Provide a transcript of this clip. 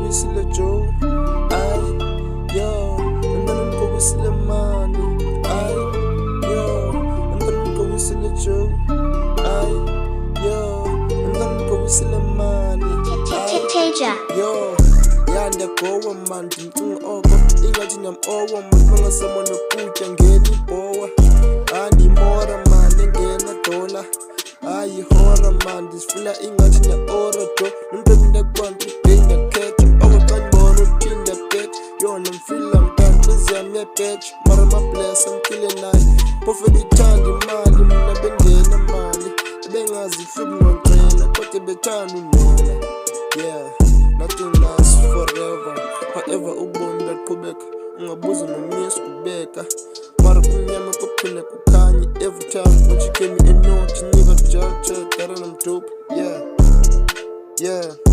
wisile Joe. Ay, yo, ngani ko wisile money. Ay, yo, ngani ko wisile Joe. Ay, yo, ngani ko wisile money. Teja. Yo, yanda gowa man, ndincinga oko ingathi nyam owo man, mangasemo nokutya ngeni bowa. Mora man, engena dola. Hora man, ndisifila ingathi ne-ora jo. Nontombi kwanti udinga catch. Okokanyibona uthinda bet. Yona mfila mntana, please yami yebetch. Mara ma-bless amkile naye. Phofu bethanda imali, mina bengena mali. Bengazi flip noncela, kodwa bethanda unela. Yeah, nothing lasts forever. However ubomi buyaqhubeka, ungabuza nomisi kubeka. Mara kumnyama kuphinde kukhanye. Every time when she gave me a note, nigga just that I'm dope. Yeah, yeah.